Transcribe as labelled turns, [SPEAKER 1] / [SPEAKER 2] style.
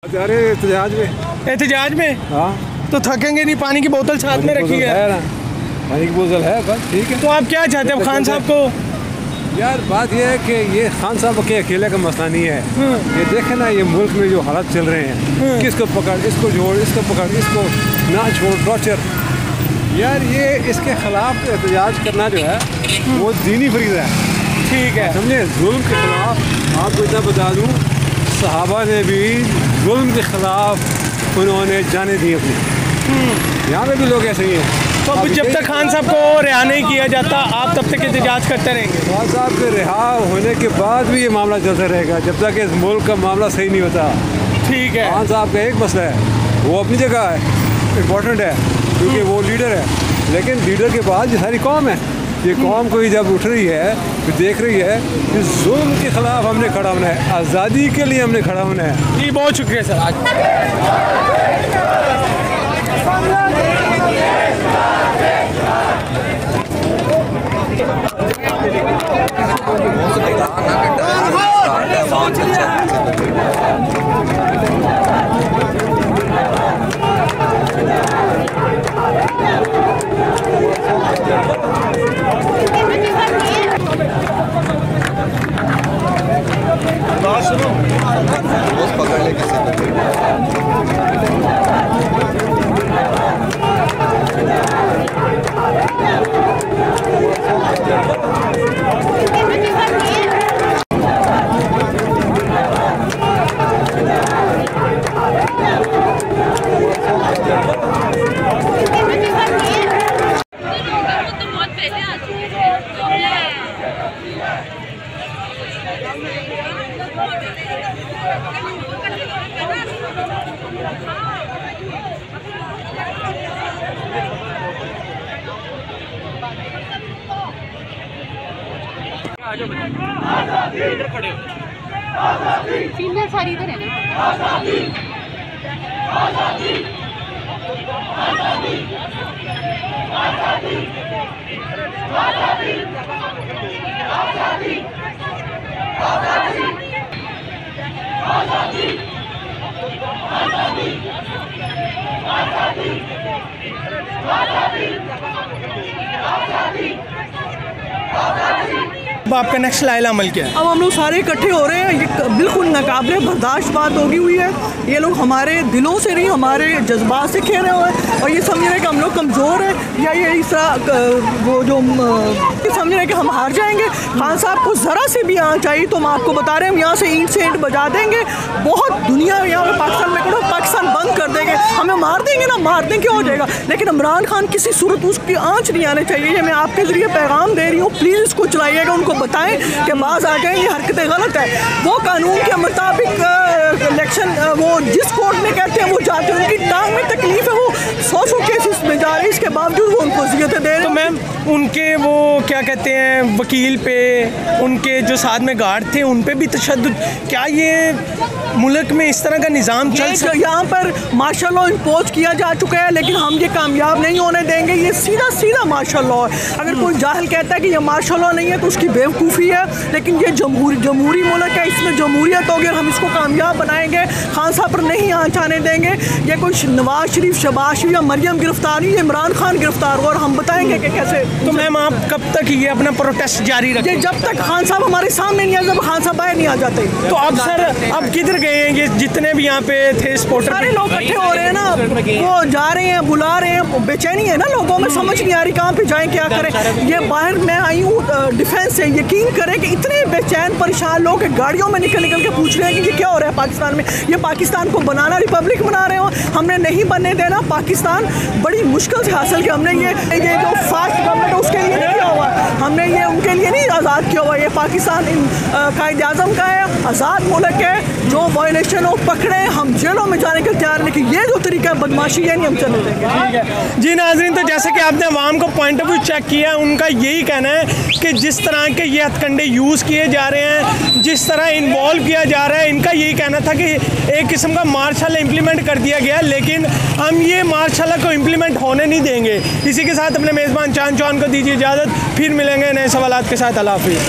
[SPEAKER 1] अरे
[SPEAKER 2] एहतजाज में
[SPEAKER 1] हाँ,
[SPEAKER 2] तो थकेंगे नहीं। पानी की बोतल साथ में रखी है
[SPEAKER 1] ना, पानी की बोतल है, बस ठीक है।
[SPEAKER 2] तो आप क्या चाहते हैं खान साहब को?
[SPEAKER 1] यार बात यह है कि ये खान साहब के अकेले का मसला नहीं है। ये देखे ना, ये मुल्क में जो हालात चल रहे हैं, किसको पकड़, इसको जोड़, इसको पकड़, इसको ना छोड़, टॉर्चर। यार ये इसके खिलाफ एहतजाज करना जो है वो दीनी फरीज़ा है,
[SPEAKER 2] ठीक है,
[SPEAKER 1] समझे। जुल्म के खिलाफ आपको इतना बता दूँ, सहाबा ने भी जुल्म के खिलाफ उन्होंने जाने दी अपनी। यहाँ पे भी लोग ऐसे ही हैं।
[SPEAKER 2] तो अब जब तक खान साहब को रिहा नहीं किया जाता आप तब तक एहतजाज करते रहेंगे?
[SPEAKER 1] खान साहब के रिहा होने के बाद भी ये मामला चलता रहेगा जब तक इस मुल्क का मामला सही नहीं होता।
[SPEAKER 2] ठीक है,
[SPEAKER 1] खान साहब का एक मसला है, वो अपनी जगह है, इम्पोर्टेंट है क्योंकि वो लीडर है, लेकिन लीडर के बाद ये सारी कौम है। ये कौम कोई जब उठ रही है तो देख रही है कि जुल्म के खिलाफ हमने खड़ा होना है, आज़ादी के लिए हमने खड़ा होना है।
[SPEAKER 2] जी बहुत शुक्रिया सर।
[SPEAKER 3] पकड़ ले किसी
[SPEAKER 4] फीमेल सारी इधर है ना।
[SPEAKER 2] अब आपका नेक्स्ट लाइला अमल क्या है?
[SPEAKER 5] अब हम लोग सारे इकट्ठे हो रहे हैं। ये बिल्कुल नाकाबिले बर्दाश्त बात होगी हुई है। ये लोग हमारे दिलों से नहीं, हमारे जज्बात से खेल रहे हैं और ये समझ रहे हैं कि हम लोग कमज़ोर हैं या ये इस तरह वो जो समझ रहे हैं कि हम हार जाएंगे। खान साहब को ज़रा से भी आना चाहिए तो हम आपको बता रहे हैं, हम यहाँ से ईंट से ईंट बजा देंगे। बहुत दुनिया यहाँ पर पाकिस्तान में करो, पाकिस्तान बंद कर देंगे, हमें मार देंगे ना, मार दें क्या हो जाएगा। लेकिन इमरान खान किसी सूरत उसकी आँच नहीं आनी चाहिए। ये मैं आपके ज़रिए पैगाम दे रही हूँ, प्लीज़ इसको चलाइएगा, उनको बताएं कि बाज आ गए, ये हरकतें गलत है। वो कानून के मुताबिक इलेक्शन वो जिस कोर्ट में कहते हैं वो जाते हैं, उनकी टांग में तकलीफ है, वो 100 केसेस में जा रहे हैं, इसके बावजूद वो उनको अज़ियतें दे रहे हैं।
[SPEAKER 2] तो मैम उनके वो क्या कहते हैं वकील पे, उनके जो साथ में गार्ड थे उन पे भी तशद्दुद, क्या ये मुल्क में इस तरह का निज़ाम चल सकता है?
[SPEAKER 5] यहाँ पर मार्शल लॉ इम्पोज किया जा चुका है, लेकिन हम ये कामयाब नहीं होने देंगे। ये सीधा सीधा मार्शल लॉ है। अगर कोई जाहिल कहता है कि ये मार्शल लॉ नहीं है तो उसकी बेवकूफ़ी है, लेकिन ये जमहूरी मुल्क है, इसमें जमहूरियत होगी और हम इसको कामयाब बनाएंगे। खान साहब पर नहीं आँच आने देंगे। ये कोई नवाज शरीफ, शहबाज शरीफ या मरियम गिरफ्तार नहीं, ये इमरान खान गिरफ्तार हुआ और हम बताएंगे कि कैसे।
[SPEAKER 2] तो मैम आप कब तक ये अपना प्रोटेस्ट जारी रखें?
[SPEAKER 5] जब तक खान साहब हमारे सामने नहीं आ, जब खान साहब बाहर नहीं आ जाते।
[SPEAKER 2] तो अब सर अब किधर गए हैं ये जितने भी यहाँ पे थे सपोर्टर?
[SPEAKER 5] सारे लोग इकट्ठे हो रहे हैं ना, वो जा रहे हैं, बुला रहे हैं। बेचैनी है ना लोगों में, समझ नहीं आ रही कहाँ पे जाएं, क्या करें। ये बाहर मैं आई हूँ डिफेंस से, यकीन करें कि इतने बेचैन परेशान लोग गाड़ियों में निकल के पूछ रहे हैं कि ये क्या हो रहा है पाकिस्तान में। ये पाकिस्तान को बनाना रिपब्लिक बना रहे हो, हमने नहीं बनने देना। पाकिस्तान बड़ी मुश्किल से हासिल किया हमने। ये जो फास्ट गवर्नमेंट है उसके लिए नहीं किया हुआ, हमने ये उनके लिए नहीं आज़ाद किया हुआ। ये पाकिस्तान कायद आज़म का है, आज़ाद मुल्क है। जो वायलेशन हो पकड़े, हम जेलों में जाने के तैयार, लेकिन ये जो तरीका है बदमाशी है नहीं हम चलने देंगे।
[SPEAKER 2] ठीक है जी नाज़रीन, तो जैसे कि आपने अवाम को पॉइंट ऑफ व्यू चेक किया, उनका यही कहना है कि जिस तरह के ये हथकंडे यूज़ किए जा रहे हैं, जिस तरह इन्वॉल्व किया जा रहा है, इनका यही कहना था कि एक किस्म का मार्शल इम्प्लीमेंट कर दिया गया, लेकिन हम ये मार्शल को इम्प्लीमेंट होने नहीं देंगे। इसी के साथ अपने मेज़बान चांद चौहान को दीजिए इजाज़त, फिर मिलेंगे नए सवालात के साथ। अल्लाह हाफ़िज़।